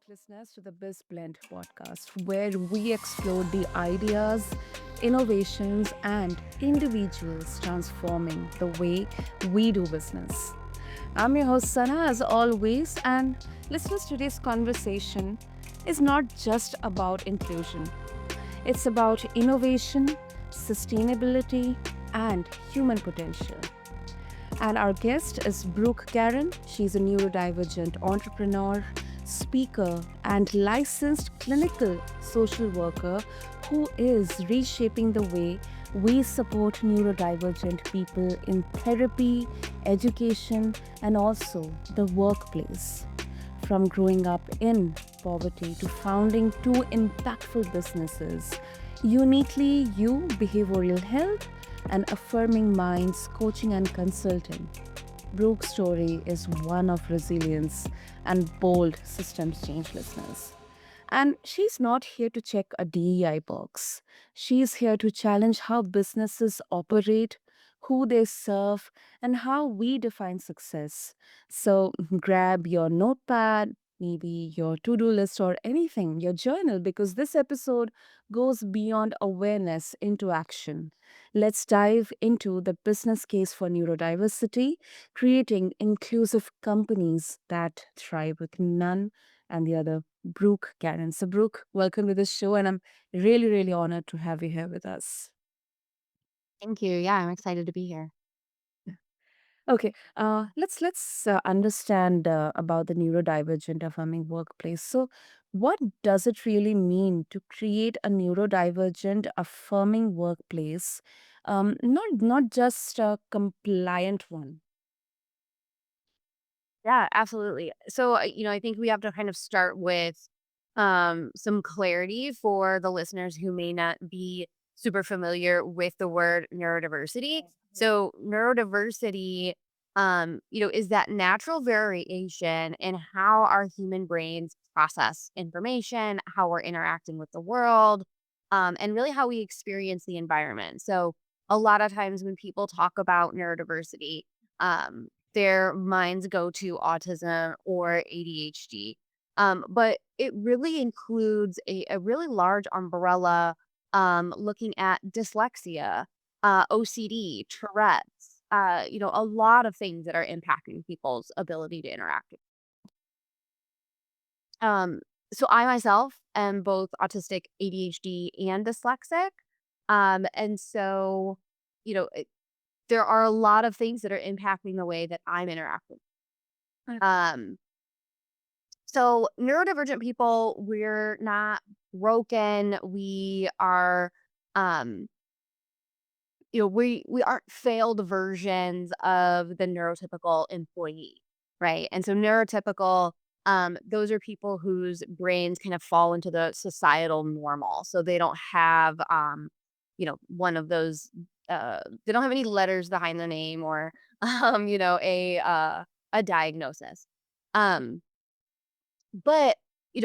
listeners, to the Biz Blend podcast, where we explore the ideas, innovations, and individuals transforming the way we do business. I'm your host, Sana, as always, and listeners, today's conversation is not just about inclusion, it's about innovation, sustainability, and human potential. And our guest is Brooke Garren. She's a neurodivergent entrepreneur, speaker, and licensed clinical social worker who is reshaping the way we support neurodivergent people in therapy, education, and also the workplace. From growing up in poverty to founding two impactful businesses, Uniquely You Behavioral Health and Affirming Minds Coaching and Consulting. Brooke's story is one of resilience and bold systems change, listeners. And she's not here to check a DEI box. She's here to challenge how businesses operate, who they serve, and how we define success. So grab your notepad, maybe your to do list or anything, your journal, because this episode goes beyond awareness into action. Let's dive into the business case for neurodiversity, creating inclusive companies that thrive with none and the other Brooke Garren. So, Brooke, welcome to the show, and I'm really, really honored to have you here with us. Thank you. Yeah, I'm excited to be here. Okay, let's understand about the neurodivergent affirming workplace. So, what does it really mean to create a neurodivergent affirming workplace? Not just a compliant one. Yeah, absolutely. So, I think we have to kind of start with some clarity for the listeners who may not be super familiar with the word neurodiversity. So, neurodiversity, is that natural variation in how our human brains process information, how we're interacting with the world, and really how we experience the environment. So, a lot of times when people talk about neurodiversity, their minds go to autism or ADHD. But it really includes a really large umbrella looking at dyslexia, OCD, Tourette's, a lot of things that are impacting people's ability to interact. Um, so I myself am both autistic, ADHD, and dyslexic. And so, you know, it, there are a lot of things that are impacting the way that I'm interacting. Uh, Um, So neurodivergent people, we're not broken. We are, um, we aren't failed versions of the neurotypical employee, right? And so neurotypical, those are people whose brains kind of fall into the societal normal. So they don't have, one of those. They don't have any letters behind the name or, a diagnosis. Um, but,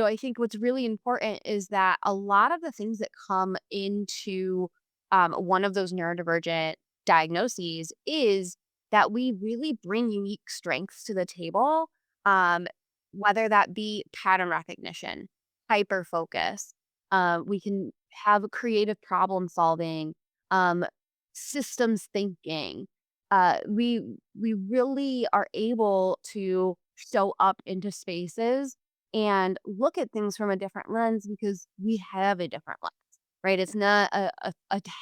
I think what's really important is that a lot of the things that come into one of those neurodivergent diagnoses is that we really bring unique strengths to the table, um, whether that be pattern recognition, hyper focus. We can have creative problem solving, um, systems thinking. We really are able to show up into spaces and look at things from a different lens because we have a different lens, right? It's not a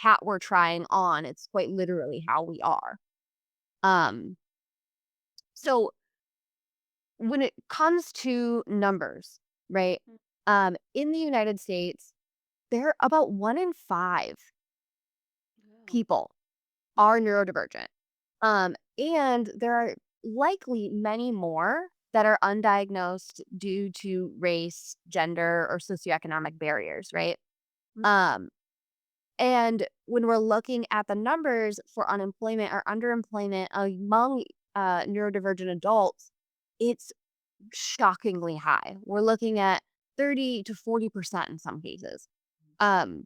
hat we're trying on. It's quite literally how we are. Um, so when it comes to numbers, right? In the United States, there are about 1 in 5 yeah. people are neurodivergent. And there are likely many more that are undiagnosed due to race, gender, or socioeconomic barriers, right? Mm. Um, and when we're looking at the numbers for unemployment or underemployment among neurodivergent adults, it's shockingly high. We're looking at 30 to 40% in some cases. Um,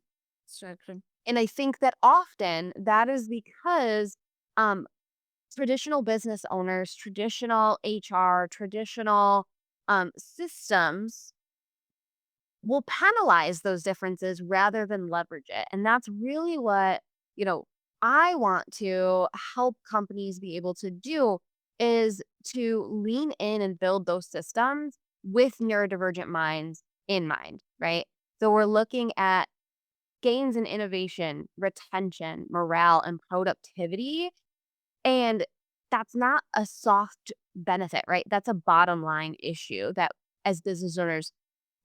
Distraction. and I think that often that is because um, traditional business owners, traditional HR, traditional systems will penalize those differences rather than leverage it. And that's really what, you know, I want to help companies be able to do is to lean in and build those systems with neurodivergent minds in mind, right? So we're looking at gains in innovation, retention, morale, and productivity. And that's not a soft benefit, right? That's a bottom line issue that as business owners,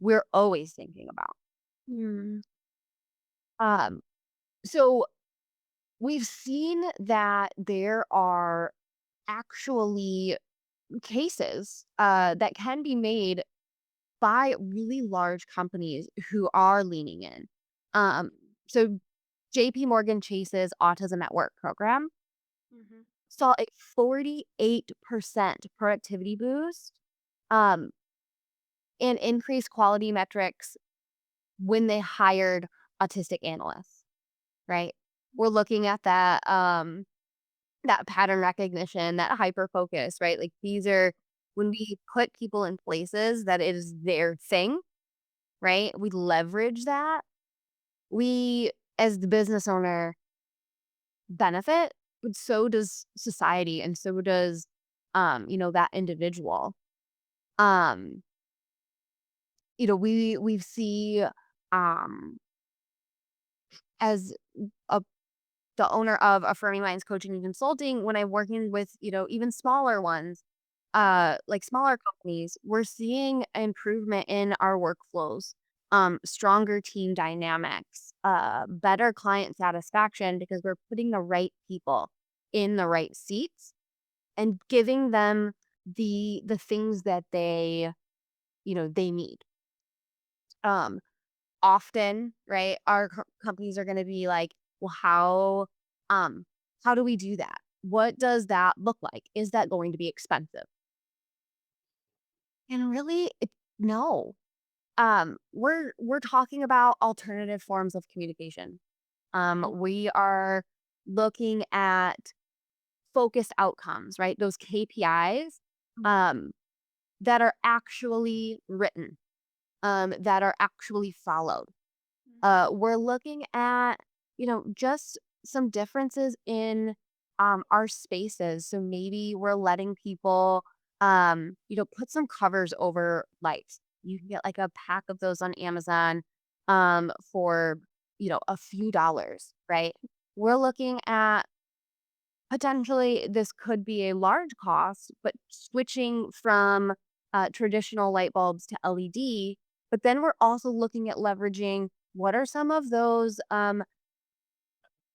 we're always thinking about. Mm. Um, so we've seen that there are actually cases that can be made by really large companies who are leaning in. Um, so JP Morgan Chase's Autism at Work program Mhm. saw a 48% productivity boost um, and increased quality metrics when they hired autistic analysts, right? We're looking at that pattern recognition, that hyper focus, right? Like these are when we put people in places that it is their thing, right? We leverage that. We, as the business owner, benefit, but so does society and so does that individual. Um, we see um as a the owner of Affirming Minds Coaching and Consulting, when I'm working with, even smaller ones, like smaller companies, we're seeing improvement in our workflows, stronger team dynamics, better client satisfaction because we're putting the right people in the right seats and giving them the things that they need. Um, Often, right, our companies are gonna be like, "Well, um, how do we do that? What does that look like? Is that going to be expensive?" And really, no. We're talking about alternative forms of communication. Mhm. We are looking at focused outcomes, right? Those KPIs, um, that are actually written, that are actually followed. We're looking at, just some differences in our spaces. So maybe we're letting people, put some covers over lights. You can get like a pack of those on Amazon for, a few dollars, right? We're looking at potentially this could be a large cost, but switching from traditional light bulbs to LED. But then we're also looking at leveraging what are some of those,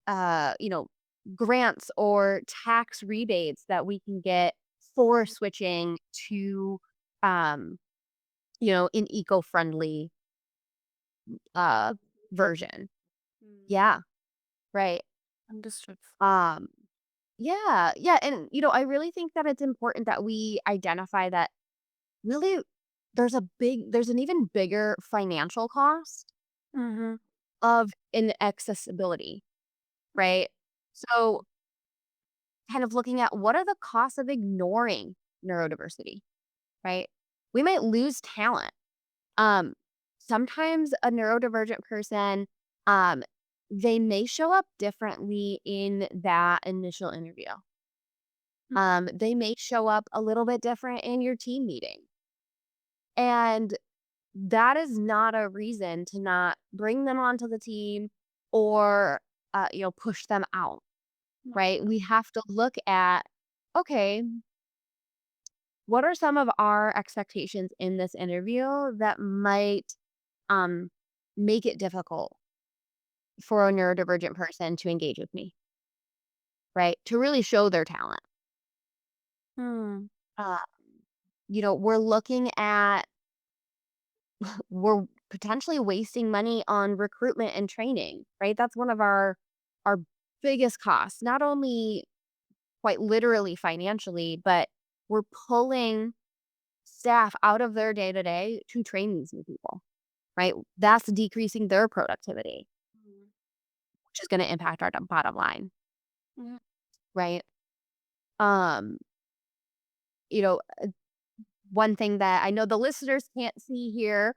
uh, you know, grants or tax rebates that we can get for switching to, um, an eco-friendly uh, version. Mm. Yeah, right. Understood. Um, yeah, yeah, and I really think that it's important that we identify that really there's an even bigger financial cost Mhm. of inaccessibility, right? So, kind of looking at what are the costs of ignoring neurodiversity, right? We might lose talent. Um, Sometimes a neurodivergent person, um, they may show up differently in that initial interview. They may show up a little bit different in your team meeting. And that is not a reason to not bring them onto the team or, push them out, right? We have to look at, okay, what are some of our expectations in this interview that might um, make it difficult for a neurodivergent person to engage with me, right? To really show their talent. Mm. Uh, we're looking at we're potentially wasting money on recruitment and training, right? That's one of our biggest costs, not only quite literally financially, but we're pulling staff out of their day to day to train these new people, right? That's decreasing their productivity, Mm. which is going to impact our bottom line, Mhm. right? Um, you know, one thing that I know the listeners can't see here,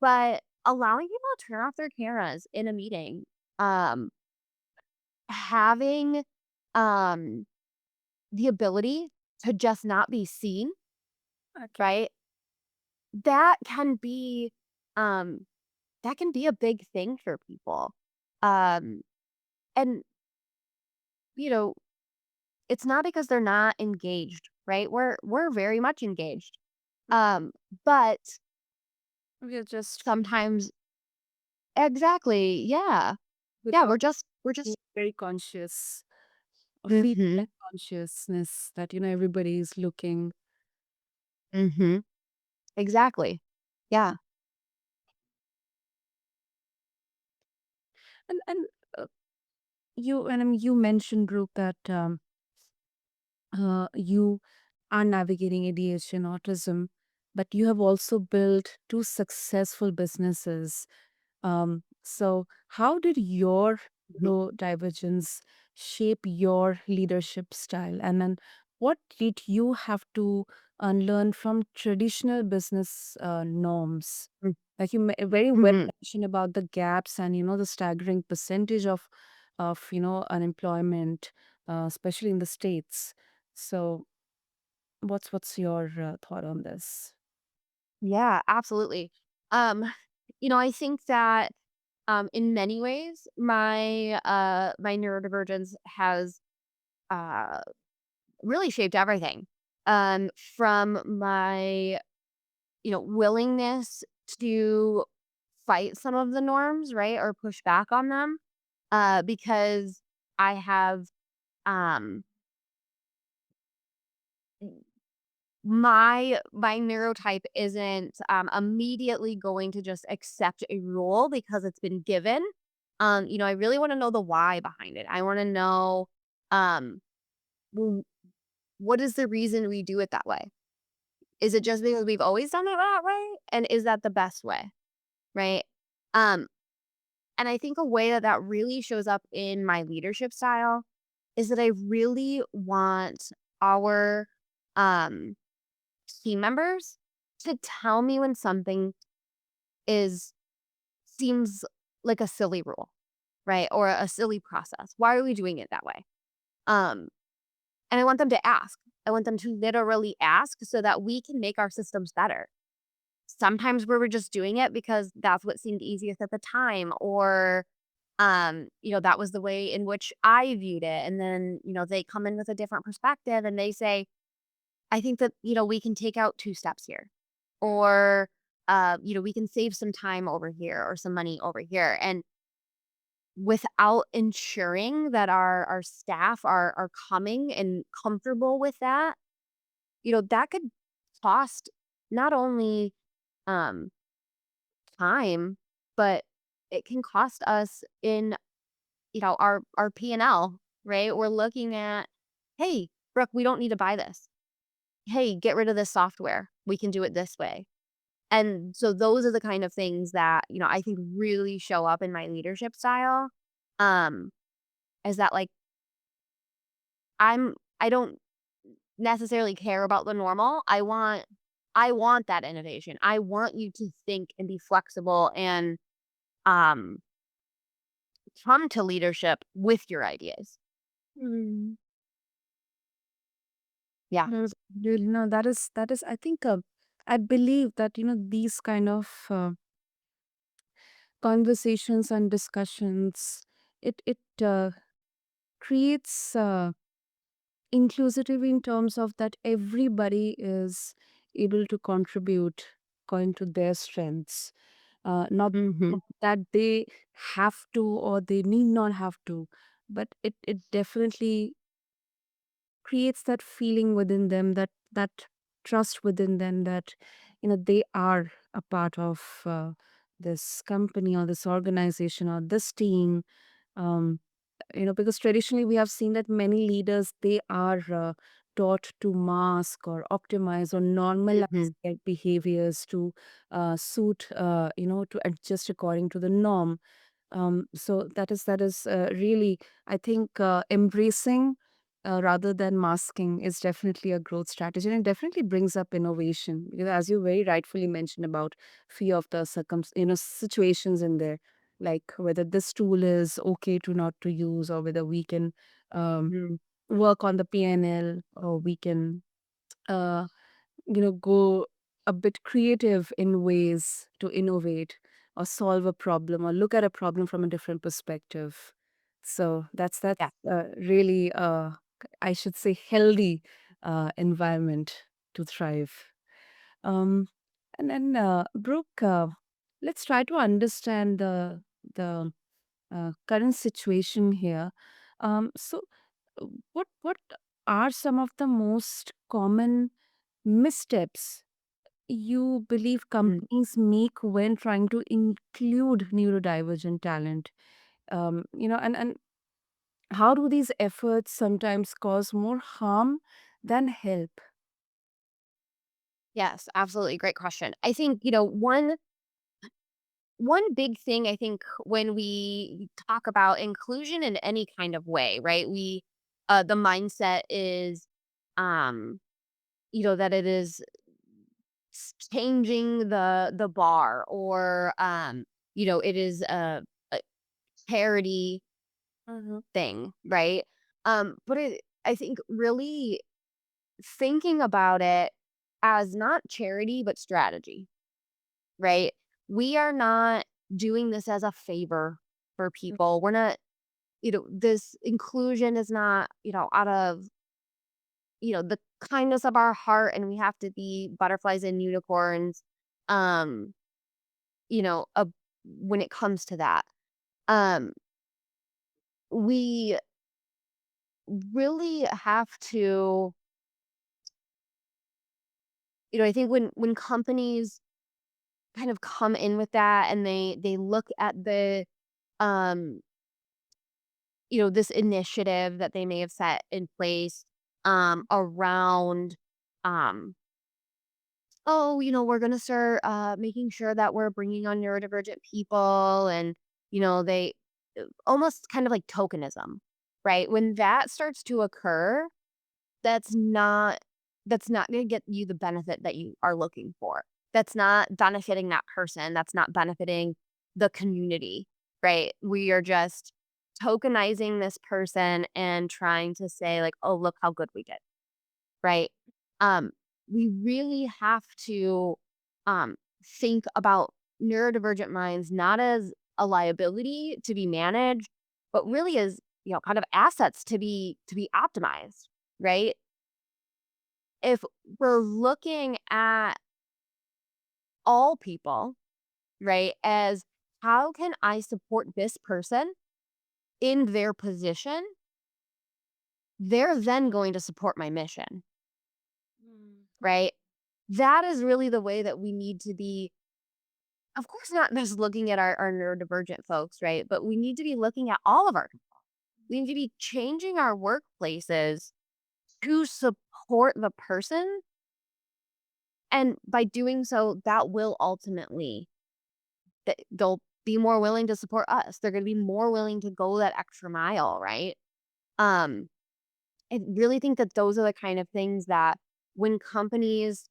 But allowing people to turn off their cameras in a meeting, um, having, um, the ability to just not be seen, Okay. right? That can be, um, that can be a big thing for people. Um, and, you know, it's not because they're not engaged, right? We're very much engaged. Um, but We're just sometimes exactly, yeah. Yeah, without we're being just very conscious or feel mhm, that consciousness that, everybody is looking. mhm, exactly. Yeah. And uh, you mentioned, Brooke, that you are navigating ADHD and autism, but you have also built two successful businesses. So how did your Mhm, neurodivergence shape your leadership style? And then what did you have to unlearn from traditional business norms? mm, Like very well mhm. mentioned about the gaps and the staggering percentage of unemployment, especially in the states. So what's your thought on this? Yeah, absolutely. Um, I think that, in many ways, my neurodivergence has, uh, really shaped everything. From my, willingness to fight some of the norms, right, or push back on them, because I have, um my neurotype isn't, immediately going to just accept a rule because it's been given. I really wanna know the why behind it. I wanna know, um, w what is the reason we do it that way? Is it just because we've always done it that way? And is that the best way, right? Um, and I think a way that that really shows up in my leadership style is that I really want our, um team members to tell me when something is seems like a silly rule, right? Or a silly process. Why are we doing it that way? Um, and I want them to ask. I want them to literally ask so that we can make our systems better. Sometimes we're just doing it because that's what seemed easiest at the time, or that was the way in which I viewed it. And then, they come in with a different perspective and they say, I think that, we can take out 2 steps here, or, we can save some time over here or some money over here. And without ensuring that our staff are coming and comfortable with that, that could cost not only, um, time, but it can cost us in, our P&L, right? We're looking at, "Hey, Brooke, we don't need to buy this. Hey, get rid of this software. We can do it this way." And so those are the kind of things that, I think really show up in my leadership style. Um, is that like I don't necessarily care about the normal. I want that innovation. I want you to think and be flexible and um come to leadership with your ideas. Mm. Yeah. That is I think I believe that these kind of conversations and discussions, it creates inclusivity in terms of that everybody is able to contribute according to their strengths, not Mhm. that they have to or they need not have to, but it definitely creates that feeling within them, that trust within them, that they are a part of this company or this organization or this team. um, because traditionally we have seen that many leaders, they are taught to mask or optimize or normalize Mhm. their behaviors to suit, to adjust according to the norm. So that is really, I think, embracing. rather than masking is definitely a growth strategy, and it definitely brings up innovation because, as you very rightfully mentioned about fear of the situations in there, like whether this tool is okay to not to use, or whether we can um, work on the PNL, or we can uh, go a bit creative in ways to innovate or solve a problem or look at a problem from a different perspective. So that's Yeah. really I should say healthy environment to thrive. um and then Brooke, let's try to understand the current situation here. So what are some of the most common missteps you believe Mhm. companies make when trying to include neurodivergent talent? And how do these efforts sometimes cause more harm than help? Yes, absolutely. Great question. I think, one big thing I think when we talk about inclusion in any kind of way, right? The mindset is um, that it is changing the bar, or it is a charity Mhm. thing, right? But I think really thinking about it as not charity but strategy, right? We are not doing this as a favor for people. We're not, this inclusion is not, out of, the kindness of our heart, and we have to be butterflies and unicorns. Um, you know, uh, when it comes to that, um, we really have to, I think when companies kind of come in with that, and they look at um this initiative that they may have set in place around um oh, we're going to start making sure that we're bringing on neurodivergent people, and they almost kind of like tokenism, right? When that starts to occur, that's not that's not going to get you the benefit that you are looking for. That's not benefiting that person. That's not benefiting the community, right? We are just tokenizing this person and trying to say like, "Oh, look how good we did." Right? Um, we really have to think about neurodivergent minds not as a liability to be managed, but really as, kind of assets to be optimized, right? If we're looking at all people, right, as how can I support this person in their position, they're then going to support my mission, Mm. right? That is really the way that we need to be. Of course, not just looking at our neurodivergent folks, right? But we need to be looking at all of our people. We need to be changing our workplaces to support the person. And by doing so, that will ultimately, they'll be more willing to support us. They're going to be more willing to go that extra mile, right? Um, I really think that those are the kind of things that when companies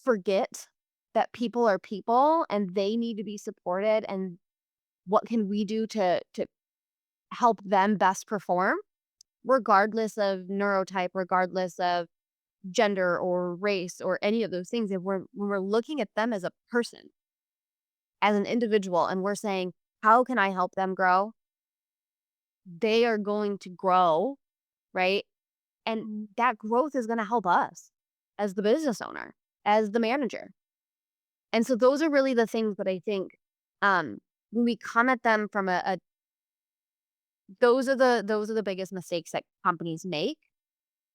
forget that people are people and they need to be supported, and what can we do to help them best perform, regardless of neurotype, regardless of gender or race or any of those things. If when we're looking at them as a person, as an individual, and we're saying, how can I help them grow? They are going to grow, right? And that growth is going to help us as the business owner, as the manager. And so those are really the things that I think um when we come at them from a those are the biggest mistakes that companies make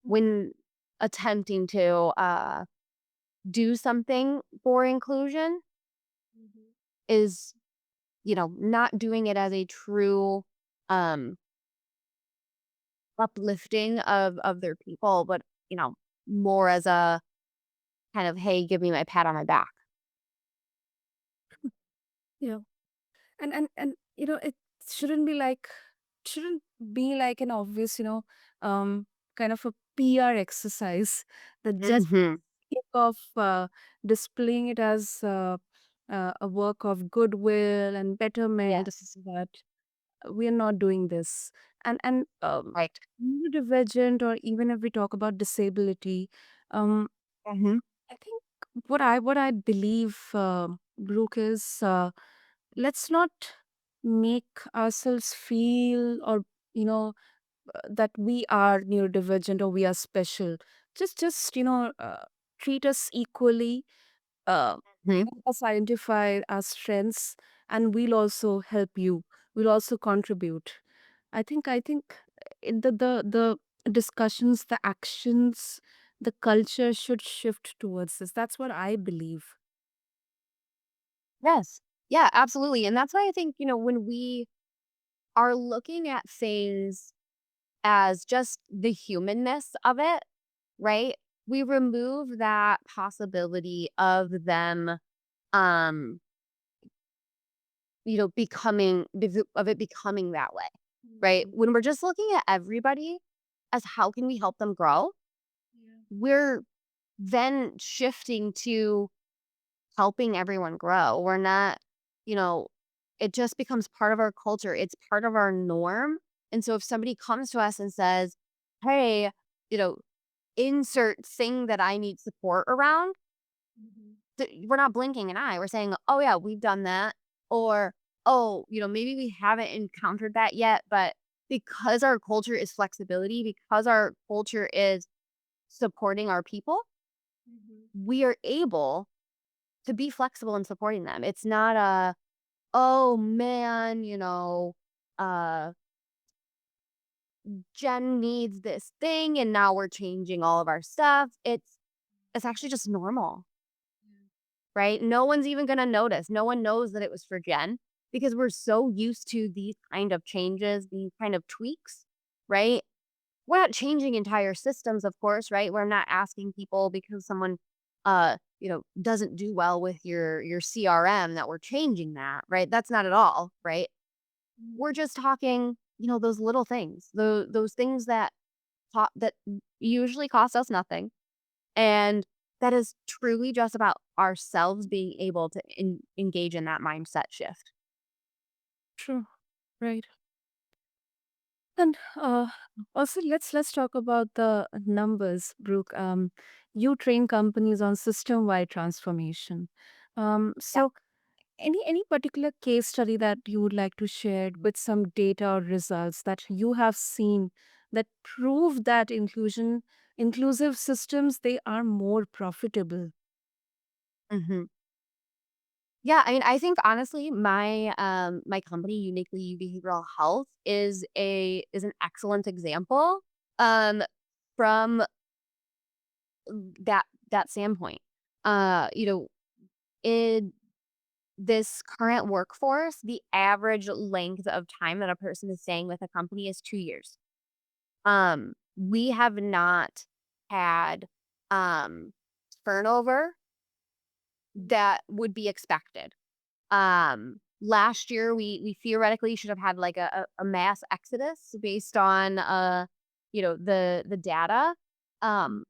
when attempting to do something for inclusion, is not doing it as a true um uplifting of their people, but more as a kind of, hey, give me my pat on my back. Yeah. And it shouldn't be like shouldn't be like an obvious, um, kind of a PR exercise that just Mhm. think of displaying it as a work of goodwill and betterment, Yes. but we are not doing this. And Right. neurodivergent, or even if we talk about disability, um, Mhm. I think what I believe, Brooke, is let's not make ourselves feel, or you know that we are neurodivergent or we are special. Just treat us equally, Mhm. help us identify our strengths, and we'll also help you. We'll also contribute. I think the discussions, the actions, the culture should shift towards this. That's what I believe. Yes. Yeah, absolutely. And that's why I think, when we are looking at things as just the humanness of it, right? We remove that possibility of them, um, of it becoming that way, right? Mhm. When we're just looking at everybody as how can we help them grow, Yeah. we're then shifting to helping everyone grow. We're not, you know, it just becomes part of our culture. It's part of our norm. And so if somebody comes to us and says, hey, you know, insert thing that I need support around, Mhm. we're not blinking an eye. We're saying, oh, yeah, we've done that. Or, oh, maybe we haven't encountered that yet. But because our culture is flexibility, because our culture is supporting our people, Mhm. we are able to be flexible in supporting them. It's not a, "Oh, man, uh, Jen needs this thing, and now we're changing all of our stuff." It's actually just normal, right? No one's even gonna notice. No one knows that it was for Jen because we're so used to these kind of changes, these kind of tweaks, right? We're not changing entire systems, of course, right? We're not asking people because someone, doesn't do well with your CRM that we're changing that, right? That's not at all, right? We're Mhm. just talking, those little things, those things that usually cost us nothing, and that is truly just about ourselves being able to engage in that mindset shift. True. Right. And also, let's talk about the numbers, Brooke. You train companies on system-wide transformation. Yeah. So any particular case study that you would like to share with some data or results that you have seen that prove that inclusive systems, they are more profitable? Mhm. Yeah, I mean, I think honestly, my company, Uniquely Behavioral Health, is an excellent example um from that standpoint. In this current workforce, the average length of time that a person is staying with a company is 2 years. We have not had um turnover that would be expected. Last year we theoretically should have had like a mass exodus based on the data. Um,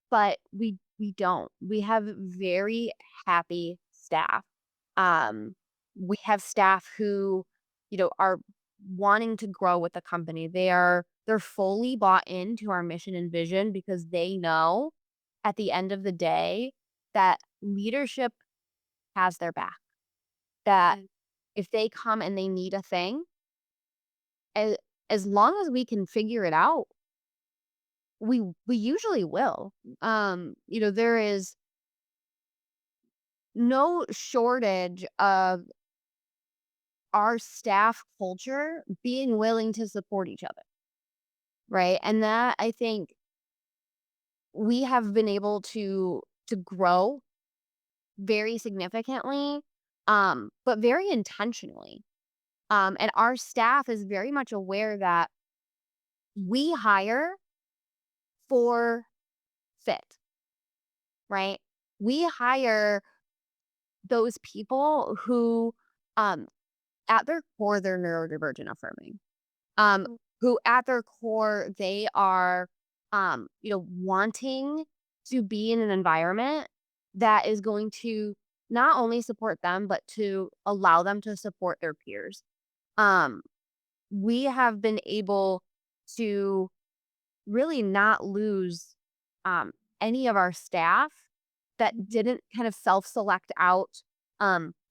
but we don't. We have very happy staff. We have staff who, are wanting to grow with the company. They're fully bought into our mission and vision because they know at the end of the day that leadership has their back. That Mm. if they come and they need a thing, as as long as we can figure it out, we usually will. There is no shortage of our staff culture being willing to support each other, right? And that I think we have been able to grow very significantly, but very intentionally. And our staff is very much aware that we hire for fit, right? We hire those people who, um, at their core, they're neurodivergent affirming. who at their core, they are, wanting to be in an environment that is going to not only support them, but to allow them to support their peers. Um, we have been able to really not lose, um, any of our staff that didn't kind of self-select out,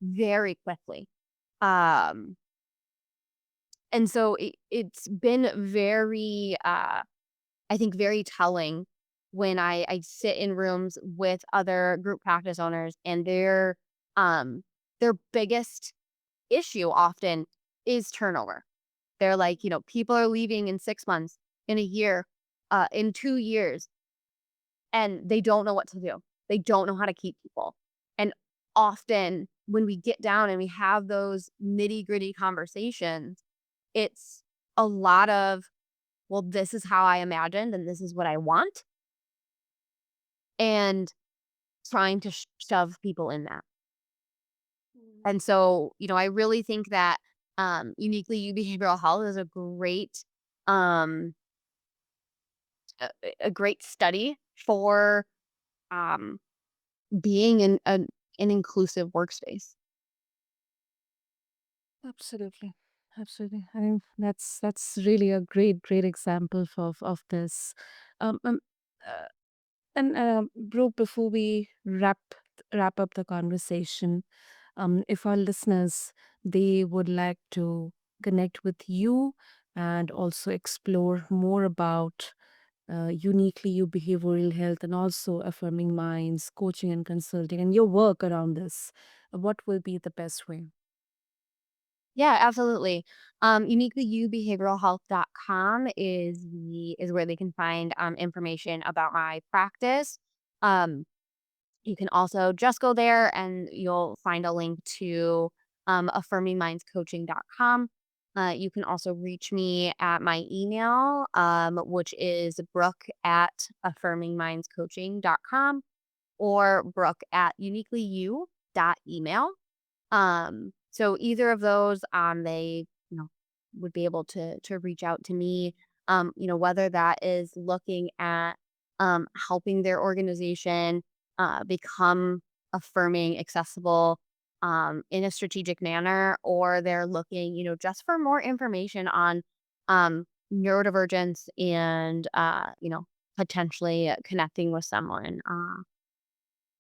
very quickly. Um, and so it's been very, I think very telling when I sit in rooms with other group practice owners and their biggest issue often is turnover. They're like, people are leaving in 6 months, in a year, in 2 years, and they don't know what to do. They don't know how to keep people. And often when we get down and we have those nitty-gritty conversations, it's a lot of, "Well, this is how I imagined and this is what I want," and trying to shove people in that. And so, I really think that, Uniquely You Behavioral Health is um, a great study for, um, being in an inclusive workspace. Absolutely. Absolutely. I think that's really a great example of this. Um, um, uh, and Brooke, before we wrap up the conversation, if our listeners they would like to connect with you and also explore more about uniquely you behavioral health and also affirming minds, coaching and consulting, and your work around this, what will be the best way? Yeah, absolutely. Uniquelyoubehavioralhealth.com is where they can find, information about my practice. Um, You can also just go there and you'll find a link to affirmingmindscoaching.com. You can also reach me at my email, which is brooke at affirmingmindscoaching.com or brooke at uniquelyu.email. So either of those, they, would be able to reach out to me, whether that is looking at helping their organization become affirming, accessible, in a strategic manner, or they're looking, just for more information on neurodivergence and potentially connecting with someone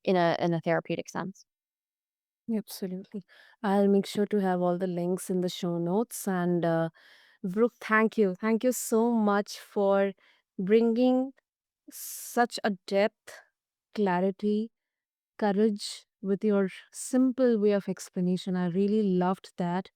in a therapeutic sense. Absolutely. I'll make sure to have all the links in the show notes. And Brooke, thank you. Thank you so much for bringing such a depth, clarity, courage with your simple way of explanation. I really loved that.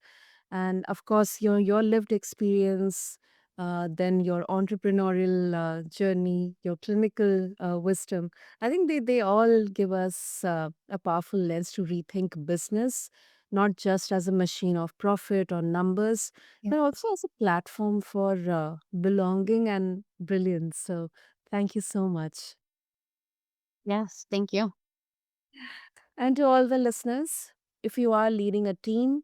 And of course, your lived experience, then your entrepreneurial journey, your clinical wisdom. I think they all give us a powerful lens to rethink business, not just as a machine of profit or numbers, Yeah. but also as a platform for belonging and brilliance. So, thank you so much. Yes, thank you. And to all the listeners, if you are leading a team,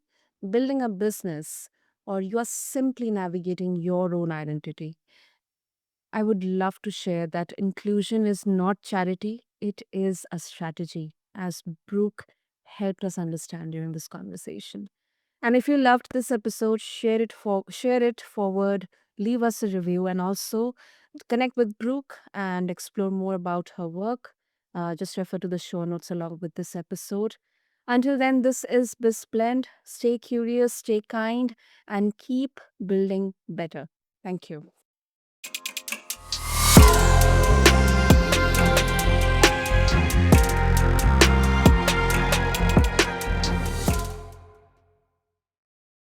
building a business, or you are simply navigating your own identity, I would love to share that inclusion is not charity, it is a strategy, as Brooke helped us understand during this conversation. And if you loved this episode, share it forward, leave us a review, and also connect with Brooke and explore more about her work. Just refer to the show notes along with this episode. Until then, this is Blend. Stay curious, stay kind, and keep building better. Thank you.